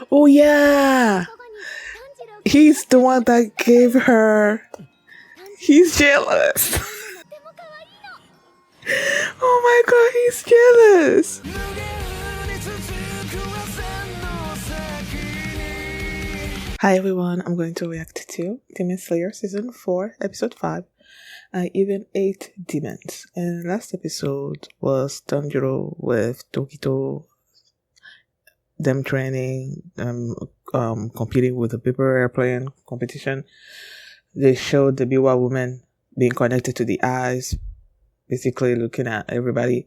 Oh yeah, he's the one that gave her. He's jealous. Oh my god, he's jealous. Hi everyone, I'm going to react to Demon Slayer Season 4, Episode 5, Even 8 Demons. And last episode was Tanjiro with Tokito, them training, competing with the paper airplane competition. They showed the Biwa woman being connected to the eyes, basically looking at everybody,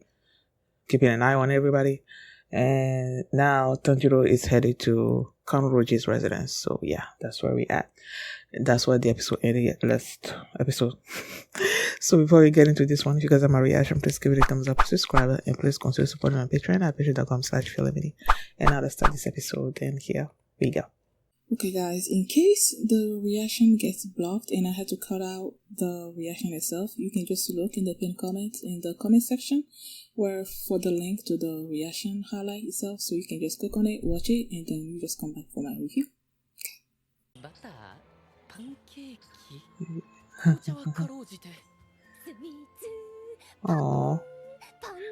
keeping an eye on everybody. And now Tanjiro is headed to Kanroji's residence. So yeah, that's where we at. That's why the episode ended last episode. So before we get into this one, if you guys have my reaction, please give it a thumbs up, subscribe, and please consider supporting my Patreon at patreon.com/Philemini. And now let's start this episode. And here we go. Okay guys, in case the reaction gets blocked and I had to cut out the reaction itself, you can just look in the pinned comment in the comment section where for the link to the reaction highlight itself, so you can just click on it, watch it, and then you just come back for my review. Aww.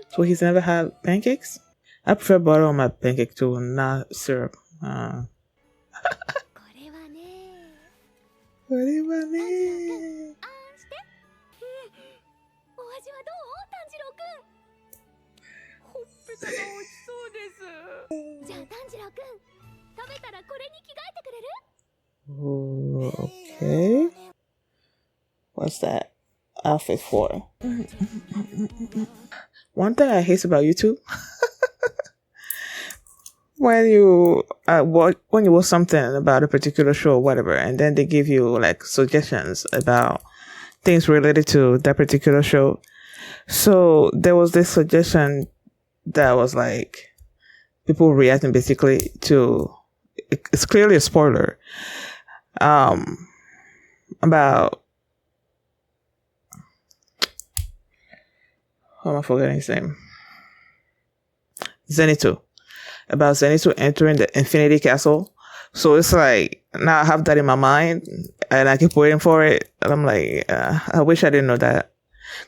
So he's never had pancakes? I prefer butter on my pancake too, not syrup. Okay. What's that outfit for? One thing I hate about YouTube, when you watch something about a particular show or whatever, and then they give you like suggestions about things related to that particular show. So there was this suggestion that was like people reacting basically to, it's clearly a spoiler, about, how am I forgetting his name? Zenitsu. About Zenitsu entering the Infinity Castle. So it's like, now I have that in my mind and I keep waiting for it. And I'm like, I wish I didn't know that.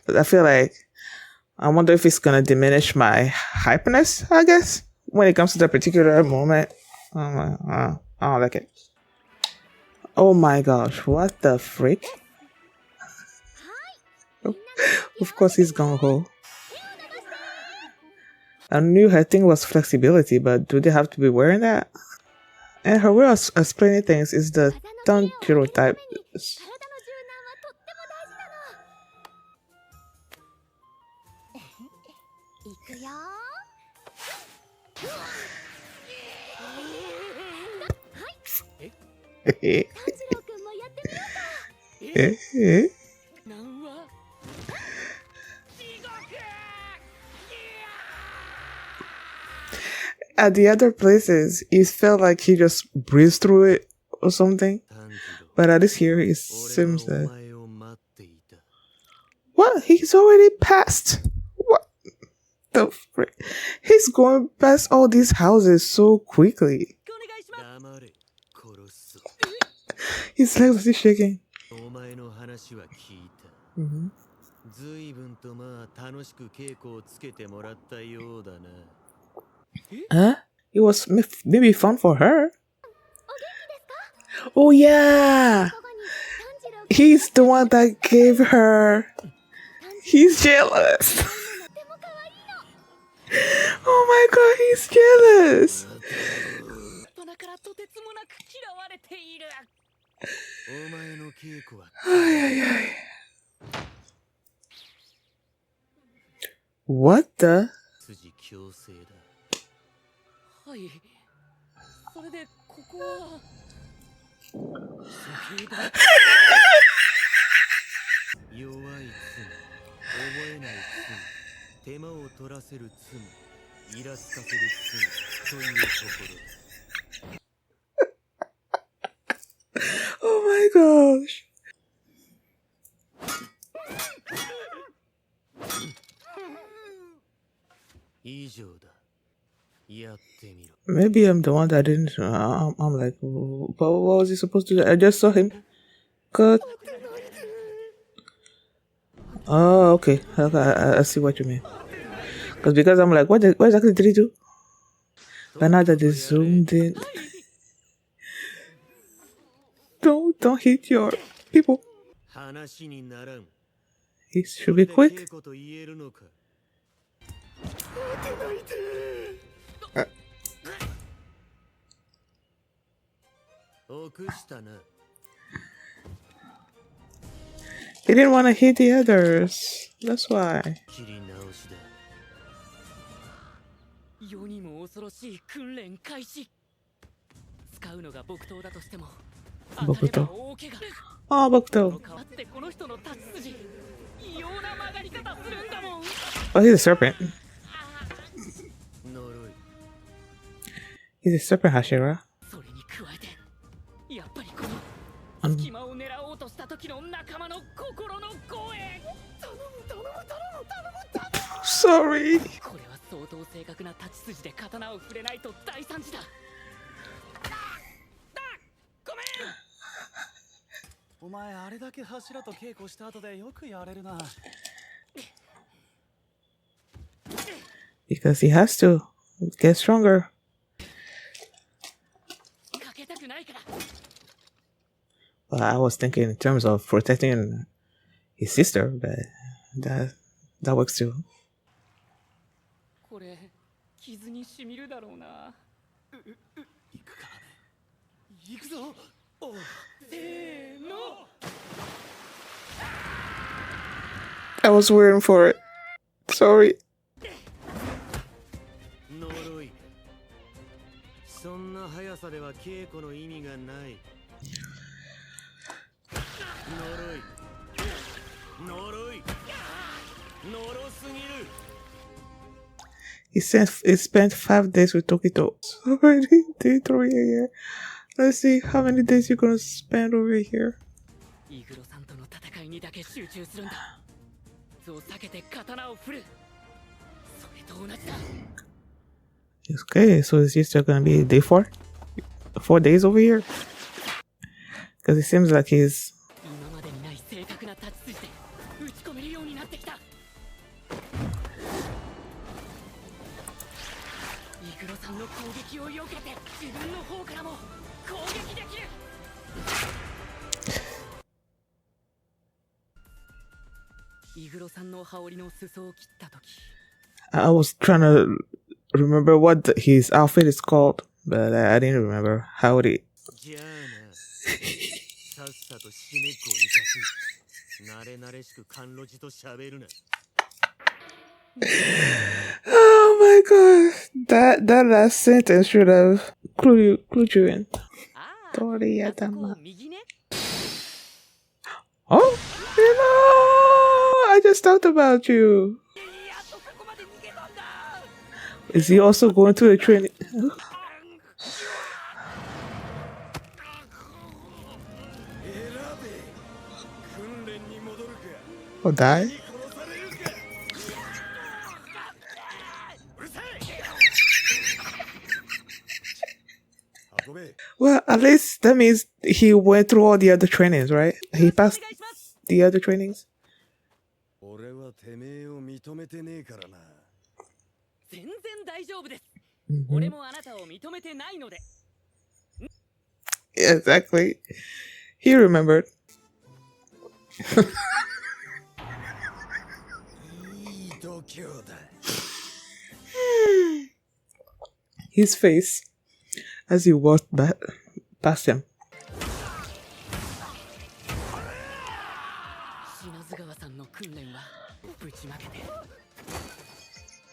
Because I feel like, I wonder if it's going to diminish my hypeness, I guess, when it comes to that particular moment. I don't like it. Oh my gosh, what the frick? Of course he's gonna go. I knew her thing was flexibility, but do they have to be wearing that? And her way of explaining things is the Tanjiro type. At the other places, it felt like he just breezed through it or something. But at this here, it seems that... What? He's already passed? What the frick? He's going past all these houses so quickly. His legs are shaking. Mm-hmm. Huh? It was maybe fun for her. Oh yeah, he's the one that gave her. He's jealous. Oh my god, he's jealous. What the? Oh my gosh. Maybe I'm the one that didn't. I'm like, but what was he supposed to do? I just saw him cut. Oh, okay. Okay, I see what you mean. Because I'm like, what exactly did he do? But now that they zoomed in, don't hit your people. He should be quick. He didn't want to hit the others. That's why. 世にも恐ろしい訓練開始。使うのが木刀だとしても、当たれば大怪我。ああ、木刀。変わってこの人の立ち筋、異様な曲がり方するんだもん。Oh, he's a serpent. He's a serpent, Hashira. それに加えて、やっぱりこの隙間を狙おうとした時の仲間の心の声。Sorry. これは相当正確な立ち筋で刀を触れないと大惨事だ。ごめん。お前あれだけ柱と稽古した後でよくやれるな。Because he has to get stronger. かけたくないから。Well, I was thinking in terms of protecting his sister, but that works too. これ傷に染みるだろうな。行くか。行くぞ。おせーの。I was waiting for it. Sorry. 呪い。そんな速さでは稽古の意味がない。呪い。呪い。呪すぎる。He spent 5 days with Tokito. Already day 3 here. Let's see how many days you're gonna spend over here. イグロさんとの戦いにだけ集中するんだ。そう避けて刀を振る。それと同じだ。Okay, so it's just gonna be day 4? 4 days over here? Because it seems like he's... 今までにない正確な立ち筋で打ち込めるようになってきた。イグロさんの攻撃を避けて自分の方からも攻撃できる。イグロさんの羽織の裾を切ったとき。I was trying to remember what his outfit is called, but I didn't remember how it... じゃあな。さっさとしめっこを満たす。慣れ慣れしく甘露寺と喋るな。Oh my god. That last sentence should have clued you in. あそこ右ね。Oh, you know, I just talked about you. Is he also going to a training? Or die? Well, at least that means he went through all the other trainings, right? He passed the other trainings. 俺はてめえを認めてねえからな。全然大丈夫です。俺もあなたを認めてないので。Exactly. He remembered. いい度胸だ。His face as he walked past him. 島津川さんの訓練はぶちまけて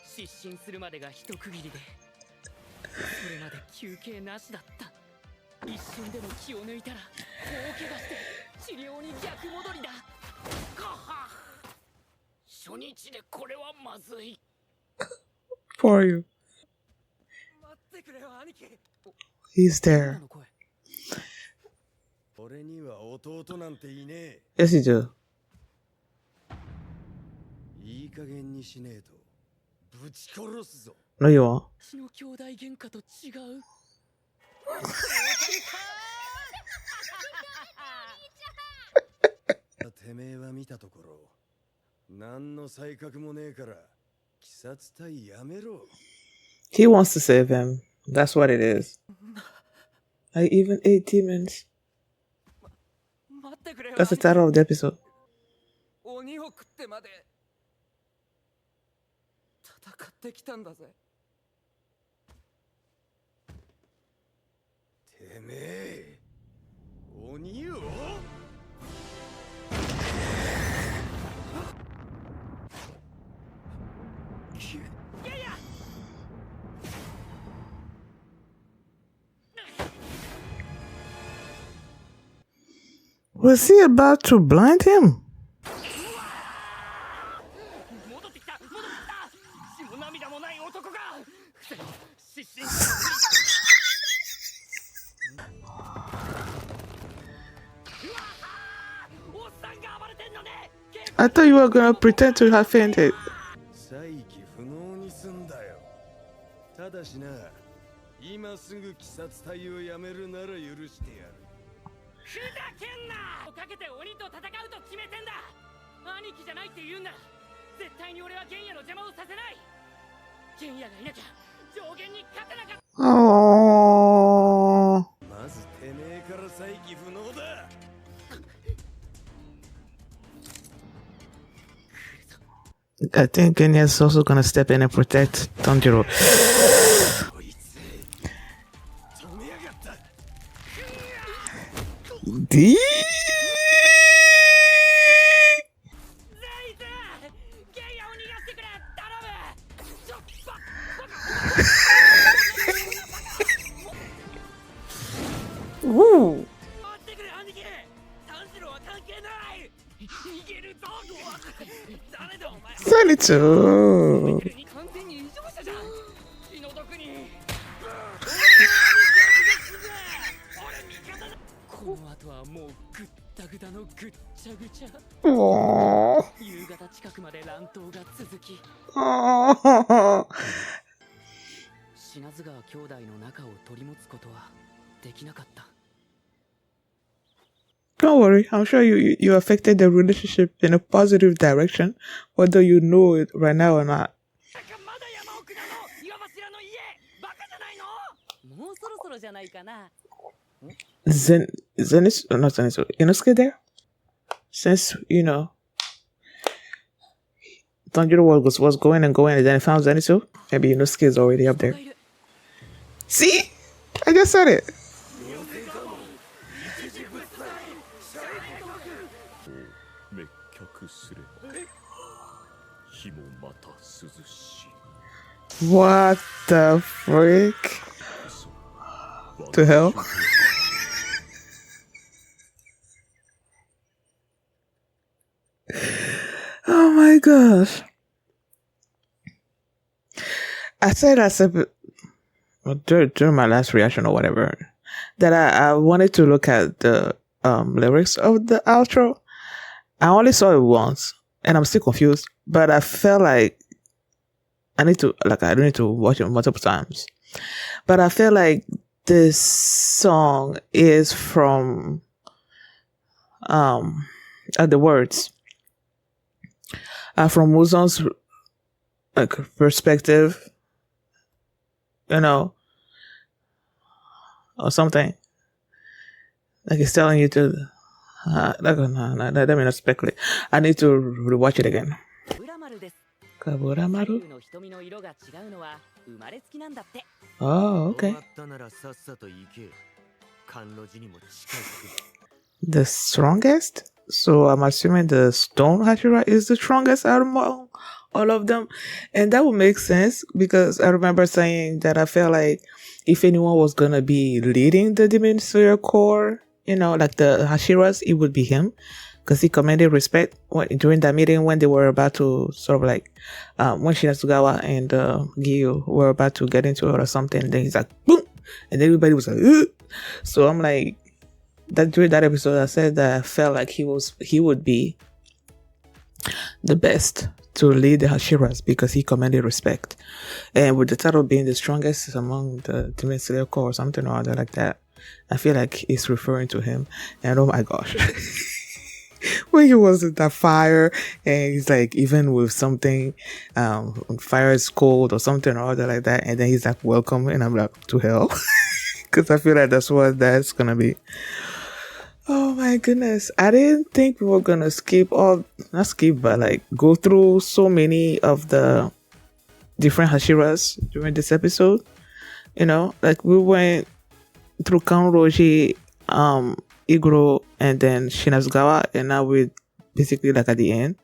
失神するまでが一区切りで、それまで休憩なしだった。一瞬でも気を抜いたら大怪我して治療に逆戻りだ。初日でこれはまずい。 For you. 待ってくれよ兄貴。 He's there. 俺には弟なんていねえ。 Yes, you do. いい加減にしねえとぶち殺すぞ。No, you won't. 血の兄弟喧嘩と違う。てめえは見たところ、何の才覚もねえから、鬼殺隊やめろ。 He wants to save him. That's what it is. I even ate demons. 待ってくれよ。 That's the title of the episode. 鬼を食ってまで戦ってきたんだぜ。てめえ、鬼をWas he about to blind him? 戻ってきた。血も涙もない男が失神。I thought you were gonna pretend to have fainted. 再起不能にすんだよ。ただしな、今すぐ鬼殺隊をやめるなら許してやる。ふざけんな！かけて鬼と戦うと決めてんだ。兄貴じゃないって言うんなら絶対に俺は玄也の邪魔をさせない。玄也がいなきゃ上限に勝てなかった。Oh. まずてめえから再起不能だ。I think Genya is also gonna step in and protect Tanjiro. こいつ止めやがった。 D? 玄也を逃がしてくれ。頼む。ちょっと Woo. 待ってくれ兄貴。炭治郎は関係ない。逃げるぞ。誰だお前。 Zenitsu. 完全に異常者じゃん。気の毒に。この後はもうぐったぐたのぐっちゃぐちゃ。 Aww. 夕方近くまで乱闘が続き、 Aww. 死なず川兄弟の仲を取り持つことはできなかった。 Don't worry, I'm sure you affected the relationship in a positive direction, whether you know it right now or not. まだ山奥なの。岩柱の家。バカじゃないの。もうそろそろじゃないかな。 Zenitsu, not Zenitsu, Inosuke there? Since, you know, Tanjiro was going and going and then he found Zenitsu, maybe Inosuke is already up there. See? I just said it. 滅却すれば日もまた涼しい。 What the freak? To hell? Oh my gosh. I said during my last reaction or whatever that I wanted to look at the lyrics of the outro. I only saw it once and I'm still confused, but I felt like I don't need to watch it multiple times. But I feel like this song is from the words from Muzon's perspective, you know, or something. Like it's telling you to let me not speculate. I need to rewatch it again. Kaburamaru? Oh, okay. The strongest? So I'm assuming the stone Hashira is the strongest out of all of them. And that would make sense because I remember saying that I felt like if anyone was going to be leading the Demon Slayer Corps, you know, like the Hashiras, it would be him. Because he commanded respect during that meeting when they were about to sort of like, when Shinatsugawa and Gyu were about to get into it or something. And then he's like, boom! And everybody was like, ugh! So I'm like, that during that episode, I said that I felt like he would be the best to lead the Hashiras because he commanded respect. And with the title being the strongest among the Demon Slayer Corps or something or other like that, I feel like it's referring to him. And oh my gosh. When he was in that fire and he's like, even with something, fire is cold or something or other like that. And then he's like, welcome. And I'm like, to hell. Because I feel like that's what that's going to be. Oh my goodness. I didn't think we were going to not skip, but like go through so many of the different Hashiras during this episode. You know, like we went through Kanroji, Iguro, and then Shinasugawa, and now we're basically like at the end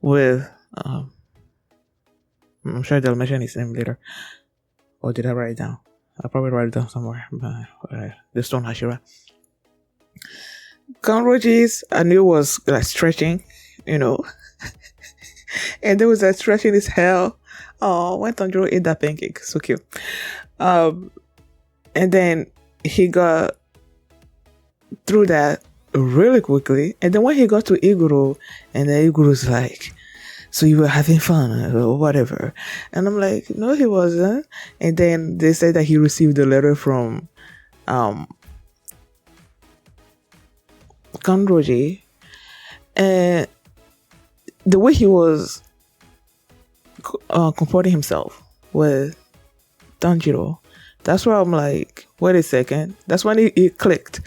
with I'm sure they'll mention his name later. Or did I write it down? I'll probably write it down somewhere. But, the Stone Hashira. Kanroji's, I knew was like stretching, you know. And there was a stretching as hell. Oh, when Tanjiro ate that pancake. So cute. And then he got through that really quickly. And then when he got to Iguro, and then Iguro's like, so you were having fun or whatever. And I'm like, no, he wasn't. And then they said that he received a letter from Kanroji. And the way he was comporting himself with Tanjiro, that's where I'm like, wait a second. That's when it clicked.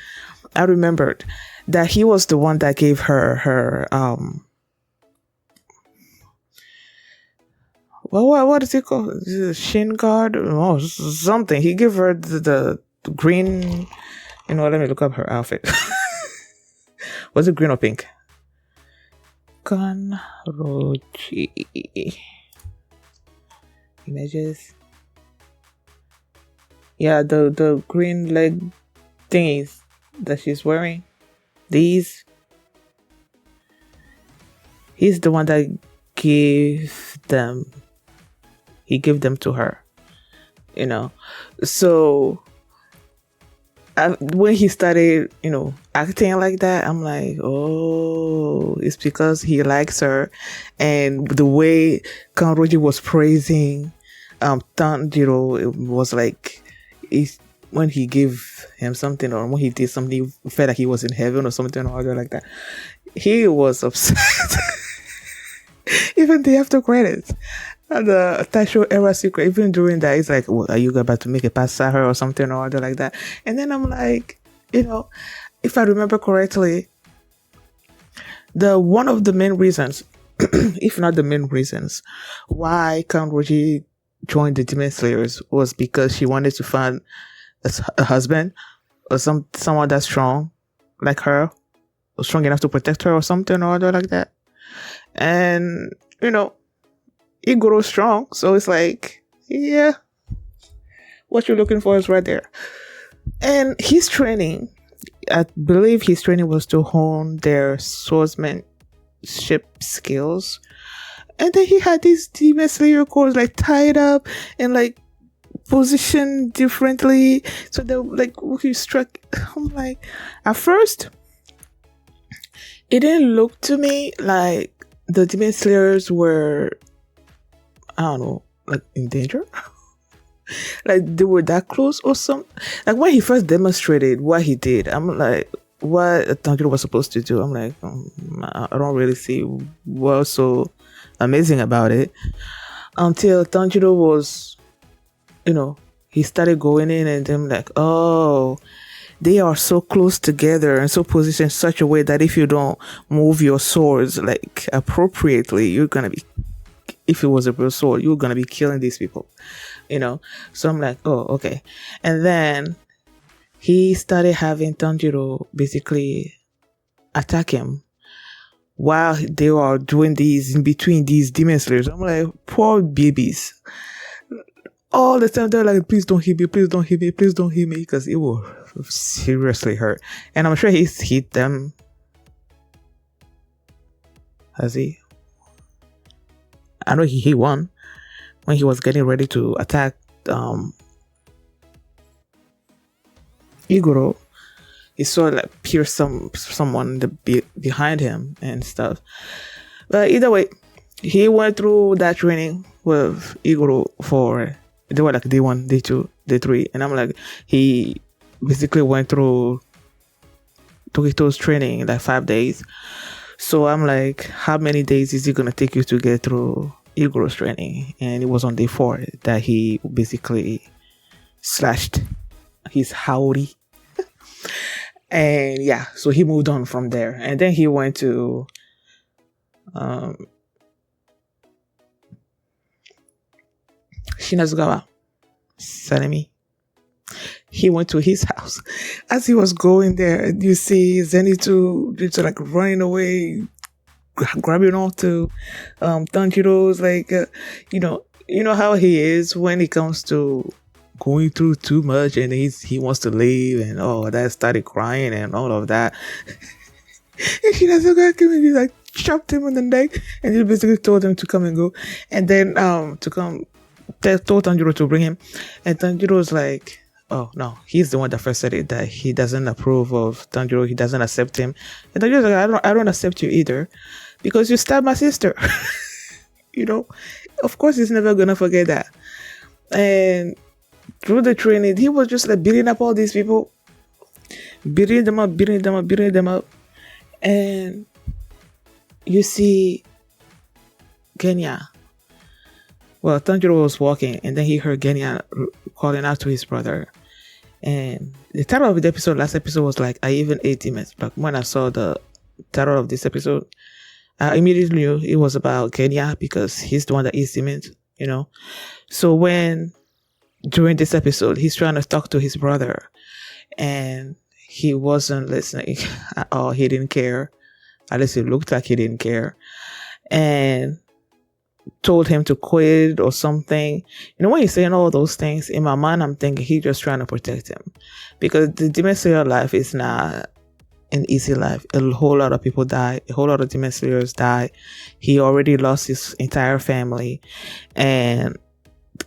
I remembered that he was the one that gave her what is it called? Shin guard or something. He gave her the green, you know, let me look up her outfit. Was it green or pink? Kanroji images. Yeah, the green leg thingies that she's wearing. These. He's the one that gave them. He gave them to her. You know. So when he started, you know, acting like that, I'm like, oh, it's because he likes her. And the way Kanroji was praising Tanjiro, it was like, when he gave him something or when he did something, he felt like he was in heaven or something or other like that. He was upset. Even the after credits. The Taisho era secret, even during that, it's like, well, are you about to make a pass at her or something or other like that? And then I'm like, you know, if I remember correctly, one of the main reasons, if not the main reasons, why Kanroji joined the Demon Slayers was because she wanted to find a husband or someone that's strong like her, or strong enough to protect her or something or other like that. And, you know, Iguro strong, so it's like, yeah, what you're looking for is right there. And his training, I believe his training was to hone their swordsmanship skills. And then he had these Demon Slayer cores like tied up and like positioned differently, so they like he struck. I'm like, at first, it didn't look to me like the Demon Slayers were, I don't know, like in danger. Like they were that close or something. Like when he first demonstrated what he did, I'm like, what Tanjiro was supposed to do. I'm like, I don't really see what's so amazing about it. Until Tanjiro was, you know, he started going in and I'm like, oh, they are so close together and so positioned in such a way that if you don't move your swords like appropriately, you're gonna be, if it was a real sword, you're gonna be killing these people, you know. So I'm like, oh, okay. And then he started having Tanjiro basically attack him while they were doing these in between these Demon Slayers. I'm like, poor babies. All the time they're like, please don't hit me, please don't hit me, please don't hit me, because it will seriously hurt. And I'm sure he's hit them. Has he? I know he hit one when he was getting ready to attack Iguro. He saw like pierce someone behind him and stuff. But either way, he went through that training with Iguro for, they were like day 1, day 2, day 3, and I'm like, he basically went through Tokito's training like 5 days. So I'm like, how many days is it gonna take you to get through Iguro's training? And it was on day 4 that he basically slashed his howdy. And yeah, so he moved on from there, and then he went to Shinazugawa Sanemi. He went to his house. As he was going there, you see Zenitsu just like running away, grabbing onto Tanjiro's like, you know how he is when it comes to going through too much, and he wants to leave and all that, started crying and all of that. And she doesn't go, he like chopped him on the neck, and he basically told him to come and go, and then told Tanjiro to bring him, and Tanjiro was like, oh no, he's the one that first said it, that he doesn't approve of Tanjiro, he doesn't accept him, and Tanjiro's like, I don't accept you either, because you stabbed my sister. Of course he's never gonna forget that. And through the training, he was just like beating up all these people, beating them up, and you see Genya. Well, Tanjiro was walking, and then he heard Genya calling out to his brother. And the title of the episode, last episode, was like, I even ate demons. But when I saw the title of this episode, I immediately knew it was about Genya, because he's the one that eats demons, So when, during this episode, he's trying to talk to his brother, and he wasn't listening at all. He didn't care. At least it looked like he didn't care. And told him to quit or something. When he's saying all those things, in my mind, I'm thinking he's just trying to protect him, because the Demon Slayer life is not an easy life. A whole lot of people die. A whole lot of Demon Slayers die. He already lost his entire family, and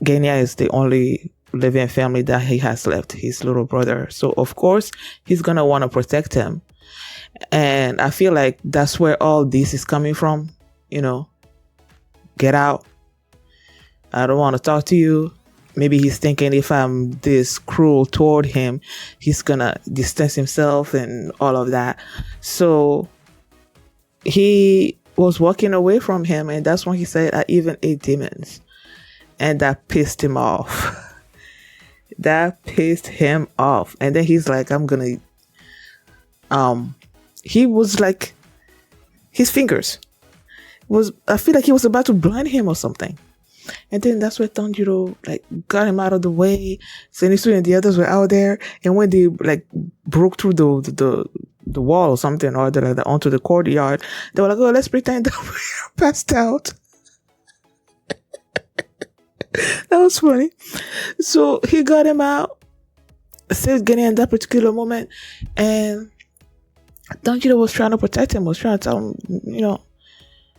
Genya is the only living family that he has left, his little brother. So of course he's gonna want to protect him, and I feel like that's where all this is coming from. Get out. I don't want to talk to you. Maybe he's thinking if I'm this cruel toward him, he's gonna distance himself and all of that. So he was walking away from him, and that's when he said, I even ate demons. And that pissed him off. That pissed him off. And then he's like, I'm gonna he was like, his fingers I feel like he was about to blind him or something. And then that's where Tanjiro like got him out of the way. Zenitsu and the others were out there, and when they like broke through the wall or something, or like onto the courtyard, they were like, oh, let's pretend that we're passed out. That was funny. So he got him out, saved Genya in that particular moment, and Tanjiro was trying to protect him, was trying to tell him,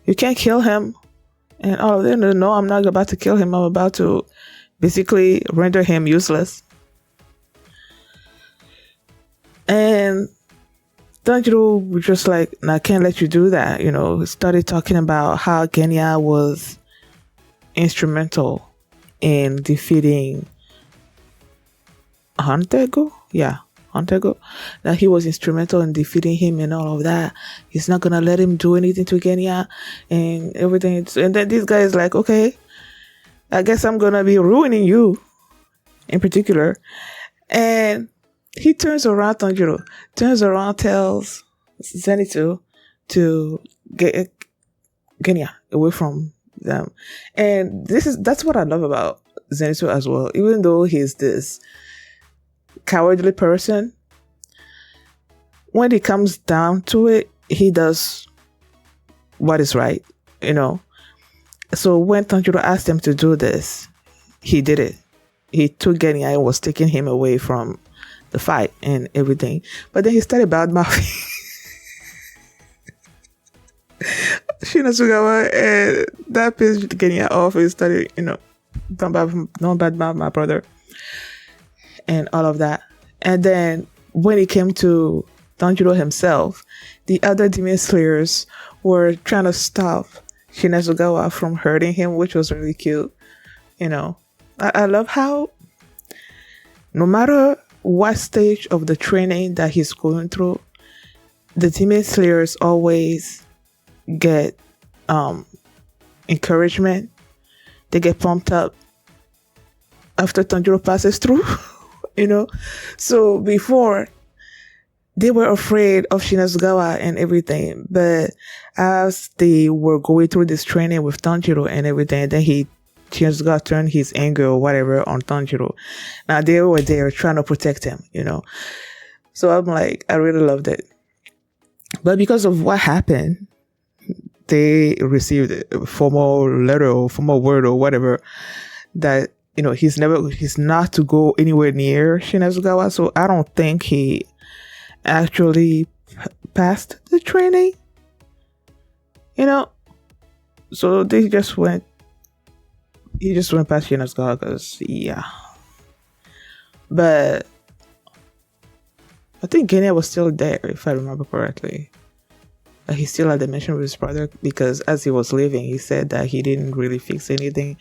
you can't kill him. And all of them, no, I'm not about to kill him. I'm about to basically render him useless. And Tanjiro was just like, no, I can't let you do that. Started talking about how Genya was instrumental in defeating Hantego. Yeah, Hantego. That he was instrumental in defeating him and all of that. He's not gonna let him do anything to Genya and everything. And then this guy is like, okay, I guess I'm gonna be ruining you in particular. And he turns around, Tanjiro turns around, tells Zenitsu to get Genya away from them. And that's what I love about Zenitsu as well. Even though he's this cowardly person, when it comes down to it, he does what is right, So when Tanjiro asked him to do this, he did it. He took Genya and was taking him away from the fight and everything. But then he started bad mouthing Shinazugawa, and that pissed Genya off. He started, don't bad mouth my brother and all of that. And then when it came to Tanjiro himself, the other Demon Slayers were trying to stop Shinazugawa from hurting him, which was really cute. You know, I love how no matter what stage of the training that he's going through, the Demon Slayers always get encouragement. They get pumped up after Tanjiro passes through. You know, so before they were afraid of Shinazugawa and everything, but as they were going through this training with Tanjiro and everything, then Shinazugawa turned his anger or whatever on Tanjiro. Now they were there trying to protect him, you know. So I'm like, I really loved it. But because of what happened, they received a formal letter or formal word or whatever that, you know, he's not to go anywhere near Shinazugawa. So I don't think he actually passed the training, you know. So he just went past Shinazugawa because, yeah. But I think Genya was still there, if I remember correctly. He still had the mission with his brother, because as he was leaving, he said that he didn't really fix anything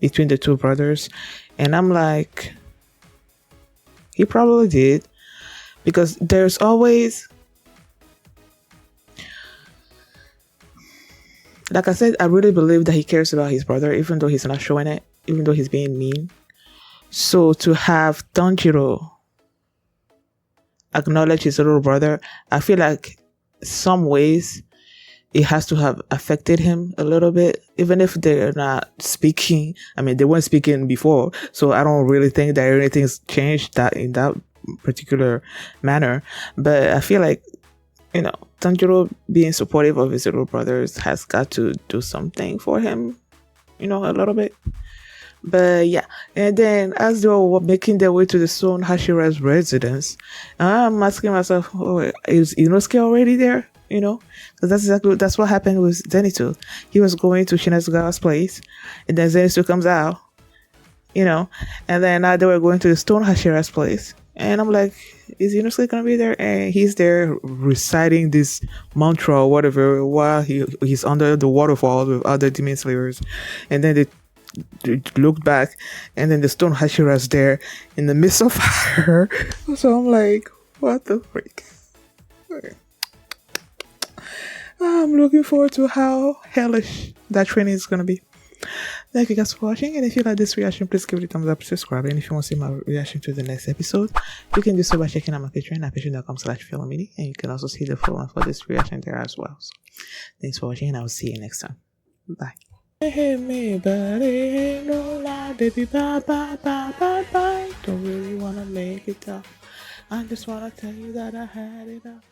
between the two brothers. And I'm like, he probably did, because there's always, like I said, I really believe that he cares about his brother, even though he's not showing it, even though he's being mean. So to have Tanjiro acknowledge his little brother, I feel like some ways it has to have affected him a little bit, even if they're not speaking. I mean, they weren't speaking before, so I don't really think that anything's changed that in that particular manner. But I feel like, you know, Tanjiro being supportive of his little brothers has got to do something for him, you know, a little bit. But yeah, and then as they were making their way to the Stone Hashira's residence, I'm asking myself, oh, is Inosuke already there? You know, because that's what happened with Zenitsu. He was going to Shinazugawa's place, and then Zenitsu comes out, you know, and then now they were going to the Stone Hashira's place, and I'm like, is Inosuke gonna be there? And he's there reciting this mantra or whatever while he's under the waterfall with other demon slayers, and then they looked back, and then the Stone Hashira's there in the midst of fire. So I'm like, what the freak? I'm looking forward to how hellish that training is gonna be. Thank you guys for watching, and if you like this reaction, please give it a thumbs up, subscribe, and if you want to see my reaction to the next episode, you can do so by checking out my Patreon at patreon.com/filmmini, and you can also see the full one for this reaction there as well. So thanks for watching, and I will see you next time. Bye. Hit me, but it ain't no lie, baby. Bye, bye, bye, bye, bye. Don't really wanna make it up. I just wanna tell you that I had it up.